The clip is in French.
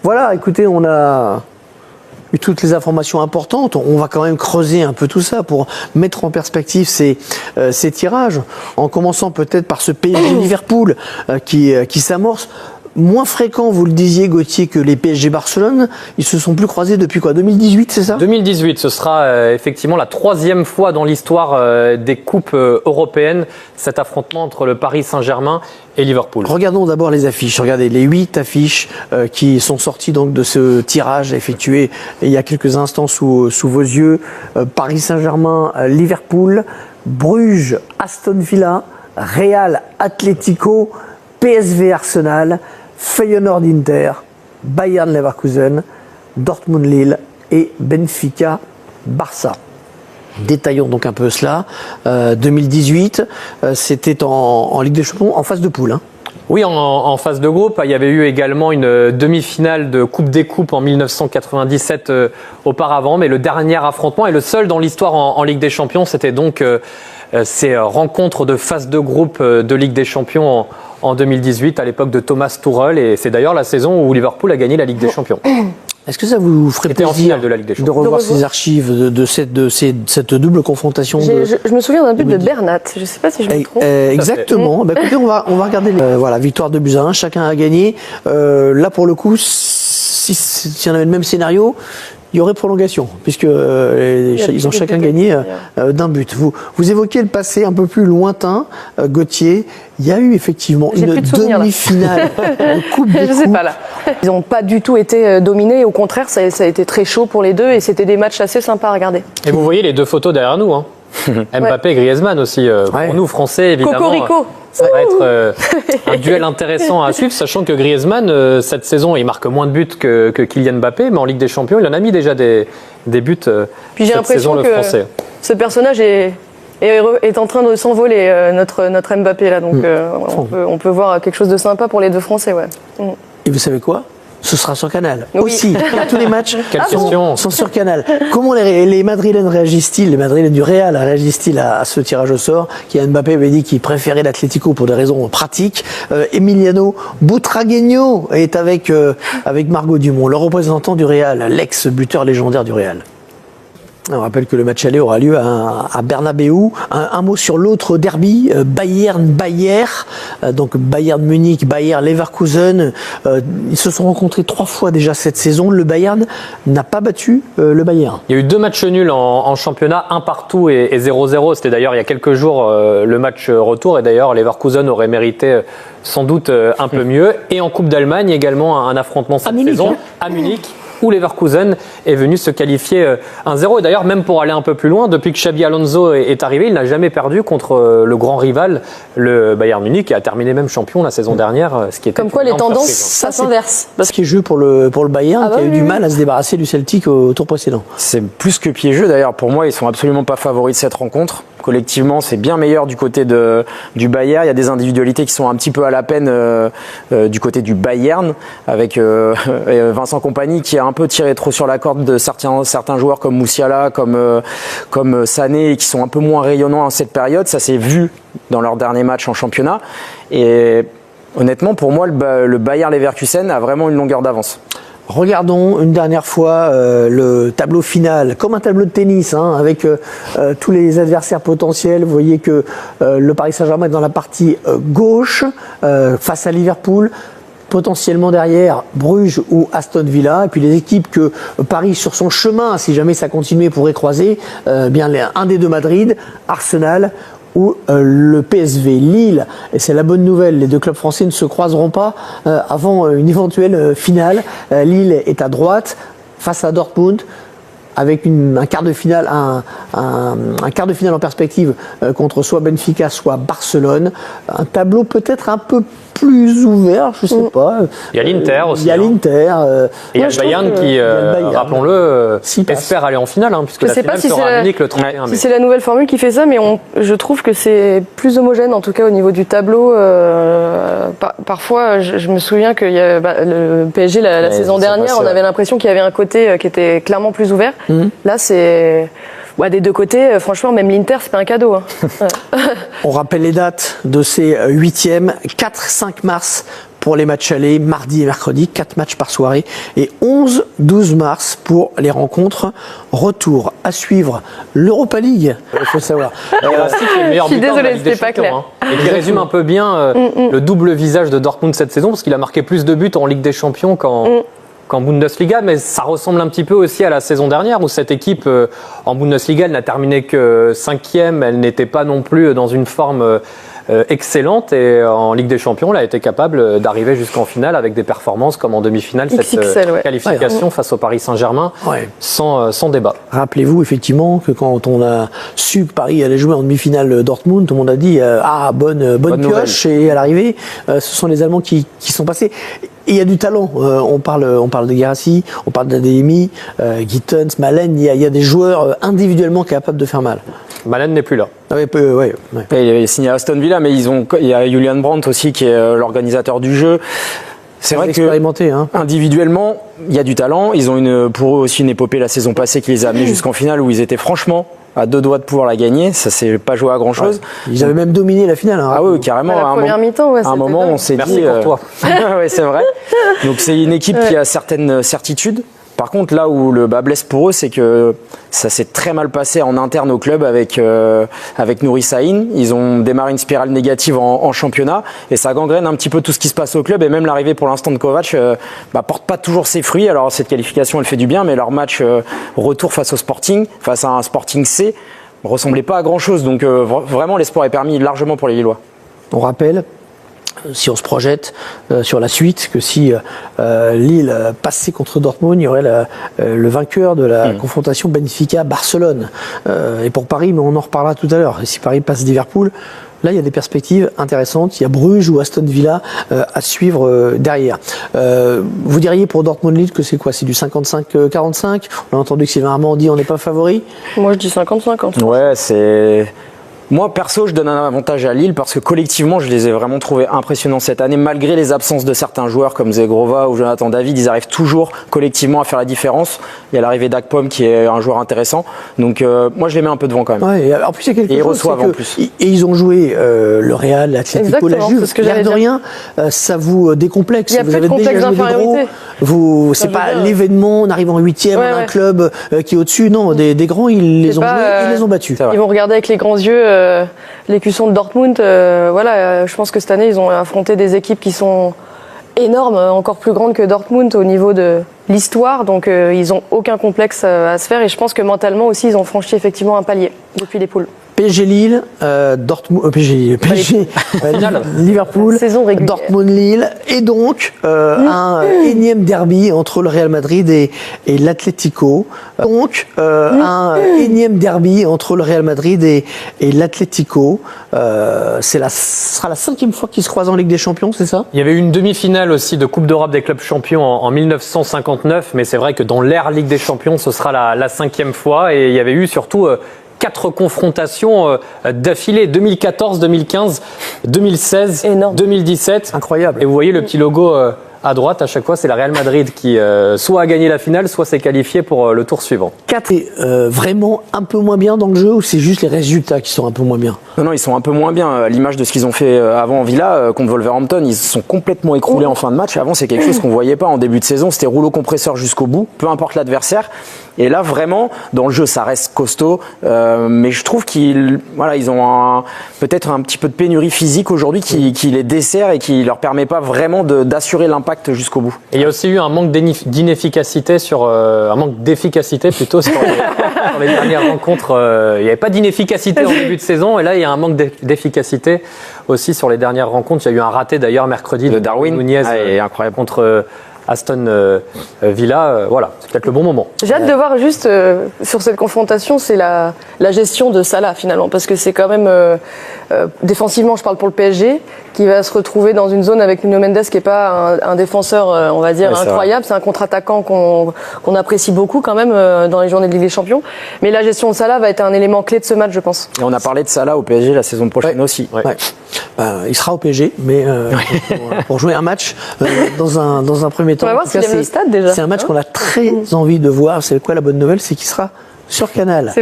Voilà, écoutez, on a eu toutes les informations importantes. On va quand même creuser un peu tout ça pour mettre en perspective ces tirages, en commençant peut-être par ce PSG Liverpool qui s'amorce. Moins fréquent, vous le disiez Gauthier, que les PSG Barcelone. Ils se sont plus croisés depuis quoi, 2018, c'est ça? 2018, ce sera effectivement la 3e fois dans l'histoire des coupes européennes, cet affrontement entre le Paris Saint-Germain et Liverpool. Regardons d'abord les affiches. Regardez les 8 affiches qui sont sorties donc de ce tirage effectué il y a quelques instants sous vos yeux. Paris Saint-Germain, Liverpool, Bruges, Aston Villa, Real Atlético, PSV Arsenal, Feyenoord Inter, Bayern Leverkusen, Dortmund Lille et Benfica Barça. Détaillons donc un peu cela. 2018, c'était en Ligue des Champions, en phase de poule. Hein. Oui, en phase de groupe. Il y avait eu également une demi-finale de Coupe des Coupes en 1997 auparavant, mais le dernier affrontement et le seul dans l'histoire en Ligue des Champions, c'était donc ces rencontres de phase de groupe de Ligue des Champions en 2018, à l'époque de Thomas Tuchel, et c'est d'ailleurs la saison où Liverpool a gagné la Ligue des Champions. Est-ce que ça vous ferait plaisir de revoir ces archives de cette double confrontation Je me souviens d'un but de Bernat, je ne sais pas si je me trompe. Exactement. Bah, écoutez, on va regarder. Voilà, victoire de buts à 1, chacun a gagné. Là, pour le coup, si on avait le même scénario, il y aurait prolongation, puisque ils ont chacun gagné d'un but. Vous évoquez le passé un peu plus lointain, Gauthier. Il y a eu effectivement une demi-finale en Coupe des Coupes. Je sais pas là. Ils n'ont pas du tout été dominés. Au contraire, ça a été très chaud pour les deux et c'était des matchs assez sympas à regarder. Et vous voyez les deux photos derrière nous, hein. Mbappé et Griezmann aussi. Pour nous, Français, évidemment. Cocorico. Ça va être un duel intéressant à suivre, sachant que Griezmann, cette saison, il marque moins de buts que Kylian Mbappé, mais en Ligue des Champions, il en a mis déjà des buts Puis j'ai l'impression que ce personnage est en train de s'envoler, notre Mbappé là. Donc on peut voir quelque chose de sympa pour les deux Français. Ouais. Et vous savez quoi ? Ce sera sur Canal. Oui. Aussi, tous les matchs sont sur Canal. Comment les Madrilènes réagissent-ils, les Madrilènes du Real réagissent-ils à ce tirage au sort? Kylian Mbappé avait dit qu'il préférait l'Atlético pour des raisons pratiques. Emiliano Butragueño est avec Margot Dumont, le représentant du Real, l'ex-buteur légendaire du Real. On rappelle que le match aller aura lieu à Bernabeu. Un mot sur l'autre derby, Bayern-Bayer. Donc Bayern Munich, Bayer Leverkusen. Ils se sont rencontrés 3 fois déjà cette saison. Le Bayern n'a pas battu le Bayern. Il y a eu 2 matchs nuls en championnat, 1 partout et 0-0. C'était d'ailleurs il y a quelques jours le match retour. Et d'ailleurs Leverkusen aurait mérité sans doute un peu mieux. Et en Coupe d'Allemagne également un affrontement cette saison à Munich, où Leverkusen est venu se qualifier 1-0. Et d'ailleurs, même pour aller un peu plus loin, depuis que Xabi Alonso est arrivé, il n'a jamais perdu contre le grand rival, le Bayern Munich, qui a terminé même champion la saison dernière. Ce qui était comme quoi les tendances, ça s'inverse. Ce qui est jeu pour le Bayern, qui a eu du mal à se débarrasser du Celtic au tour précédent. C'est plus que piégeux d'ailleurs. Pour moi, ils sont absolument pas favoris de cette rencontre. Collectivement, c'est bien meilleur du côté du Bayern. Il y a des individualités qui sont un petit peu à la peine du côté du Bayern, avec Vincent Kompany qui a un peu tiré trop sur la corde de certains joueurs comme Moussiala, comme Sané, qui sont un peu moins rayonnants en cette période. Ça s'est vu dans leur dernier match en championnat. Et honnêtement, pour moi, le Bayer Leverkusen a vraiment une longueur d'avance. Regardons une dernière fois le tableau final, comme un tableau de tennis, hein, avec tous les adversaires potentiels. Vous voyez que le Paris Saint-Germain est dans la partie gauche, face à Liverpool. Potentiellement derrière Bruges ou Aston Villa, et puis les équipes que Paris sur son chemin, si jamais ça continuait, pourrait croiser, bien un des deux Madrid, Arsenal ou le PSV. Lille, et c'est la bonne nouvelle, les deux clubs français ne se croiseront pas avant une éventuelle finale. Lille est à droite face à Dortmund, avec un quart de finale, un quart de finale en perspective contre soit Benfica, soit Barcelone. Un tableau peut-être un peu plus ouvert, je sais pas. Il y a l'Inter aussi. Il y a l'Inter. Et il y a le Bayern qui, rappelons-le, espère aller en finale, hein, puisque la finale sera à Munich le 31 mai. Si c'est la nouvelle formule qui fait ça, mais je trouve que c'est plus homogène, en tout cas au niveau du tableau. Parfois, je me souviens que le PSG, la saison dernière, on avait l'impression qu'il y avait un côté qui était clairement plus ouvert. Là, c'est... des deux côtés, franchement, même l'Inter, c'est pas un cadeau. Hein. On rappelle les dates de ces 8e, 4-5 mars pour les matchs allés, mardi et mercredi, 4 matchs par soirée. Et 11-12 mars pour les rencontres. Retour à suivre l'Europa League, il faut savoir. Racing est le meilleur Je suis buteur de la désolée, Ligue des c'était pas Champions, clair. Et qui résume un peu bien le double visage de Dortmund cette saison, parce qu'il a marqué plus de buts en Ligue des Champions qu'en Bundesliga, mais ça ressemble un petit peu aussi à la saison dernière, où cette équipe en Bundesliga, elle n'a terminé que 5e, elle n'était pas non plus dans une forme excellente, et en Ligue des Champions, elle a été capable d'arriver jusqu'en finale avec des performances comme en demi-finale, cette XXL, ouais. qualification face au Paris Saint-Germain, sans débat. Rappelez-vous effectivement que quand on a su que Paris allait jouer en demi-finale Dortmund, tout le monde a dit bonne pioche, et à l'arrivée, ce sont les Allemands qui sont passés. Et il y a du talent. On parle de Guirassy, on parle d'Adeyemi, Gittens, Malen. Il y a des joueurs individuellement capables de faire mal. Malen n'est plus là. Ah ouais. Il est signé à Aston Villa, mais il y a Julian Brandt aussi qui est l'organisateur du jeu. C'est vrai expérimenté, hein. Individuellement, il y a du talent. Ils ont pour eux aussi une épopée la saison passée qui les a amenés jusqu'en finale, où ils étaient franchement à 2 doigts de pouvoir la gagner. Ça s'est pas joué à grand chose. Ouais. Ils avaient même dominé la finale. Hein, ah oui, carrément. La première mi-temps, à un moment, on s'est dit. Merci pour toi. Ouais, c'est vrai. Donc c'est une équipe qui a certaines certitudes. Par contre, là où le bas blesse pour eux, c'est que ça s'est très mal passé en interne au club avec Nouri Sahin. Ils ont démarré une spirale négative en championnat, et ça gangrène un petit peu tout ce qui se passe au club. Et même l'arrivée pour l'instant de Kovac porte pas toujours ses fruits. Alors cette qualification, elle fait du bien, mais leur match retour face au Sporting, face à un Sporting C, ressemblait pas à grand chose. Donc vraiment, l'espoir est permis largement pour les Lillois. On rappelle, si on se projette sur la suite, que si Lille passait contre Dortmund, il y aurait le vainqueur de la confrontation Benfica-Barcelone. Et pour Paris, mais on en reparlera tout à l'heure. Et si Paris passe Liverpool, là, il y a des perspectives intéressantes. Il y a Bruges ou Aston Villa à suivre derrière. Vous diriez pour Dortmund-Lille que c'est quoi? C'est du 55-45? On a entendu que Sylvain Armand dit on n'est pas favori. Moi, je dis 50-50. Ouais, c'est... Moi, perso, je donne un avantage à Lille parce que collectivement, je les ai vraiment trouvés impressionnants cette année. Malgré les absences de certains joueurs comme Zegrova ou Jonathan David, ils arrivent toujours collectivement à faire la différence. Il y a l'arrivée d'Akpom qui est un joueur intéressant. Donc, moi, je les mets un peu devant quand même. Ouais, et en plus, il y a quelque chose. Ils reçoivent en plus. Et ils ont joué le Real, l'Atlético, la Juve. L'air de rien, ça vous décomplexe. Il y a vous avez plus de déjà complexe joué des gros. C'est pas l'événement, on arrive en 8e, un club qui est au-dessus. Non, des grands, ils les ont joués et ils les ont battus. Ils vont regarder avec les grands yeux l'écusson de Dortmund. Je pense que cette année, ils ont affronté des équipes qui sont énormes, encore plus grandes que Dortmund au niveau de l'histoire. Donc, ils n'ont aucun complexe à se faire. Et je pense que mentalement aussi, ils ont franchi effectivement un palier depuis les poules. PSG Lille, Dortmund, PSG Liverpool, Dortmund Lille, et donc un énième derby entre le Real Madrid et l'Atlético. Un énième derby entre le Real Madrid et l'Atlético. Ce sera la 5e fois qu'ils se croisent en Ligue des Champions, c'est ça? Il y avait eu une demi-finale aussi de Coupe d'Europe des clubs champions en 1959, mais c'est vrai que dans l'ère Ligue des Champions, ce sera la 5e fois, et il y avait eu surtout 4 confrontations d'affilée, 2014, 2015, 2016, 2017. Incroyable. Et vous voyez le petit logo à droite, à chaque fois, c'est la Real Madrid qui soit a gagné la finale, soit s'est qualifié pour le tour suivant. 4 est vraiment un peu moins bien dans le jeu, ou c'est juste les résultats qui sont un peu moins bien? Non, ils sont un peu moins bien. À l'image de ce qu'ils ont fait avant en Villa, contre Wolverhampton, ils se sont complètement écroulés en fin de match. Avant, c'est quelque chose qu'on voyait pas en début de saison. C'était rouleau compresseur jusqu'au bout, peu importe l'adversaire. Et là, vraiment, dans le jeu, ça reste costaud. Mais je trouve qu'ils ont peut-être un petit peu de pénurie physique aujourd'hui qui les dessert et qui leur permet pas vraiment d'assurer l'impact jusqu'au bout. Et il y a aussi eu un manque d'inefficacité un manque d'efficacité plutôt sur les dernières rencontres. Il n'y avait pas d'inefficacité en début de saison, et là, il y a un manque d'efficacité aussi sur les dernières rencontres. Il y a eu un raté d'ailleurs mercredi de Darwin Nunez incroyable contre Aston Villa. Voilà, c'est peut-être le bon moment. J'ai hâte de voir juste sur cette confrontation, c'est la gestion de Salah finalement, parce que c'est quand même défensivement, je parle pour le PSG, qui va se retrouver dans une zone avec Nuno Mendes qui n'est pas un défenseur, on va dire, incroyable. C'est un contre-attaquant qu'on apprécie beaucoup quand même dans les journées de Ligue des Champions. Mais la gestion de Salah va être un élément clé de ce match, je pense. Et on a parlé de Salah au PSG la saison prochaine aussi. Ouais. Il sera au PSG, mais pour jouer un match dans un premier temps. On va voir s'il aime le stade déjà. C'est un match qu'on a très envie de voir. C'est quoi la bonne nouvelle? C'est qu'il sera sur Canal.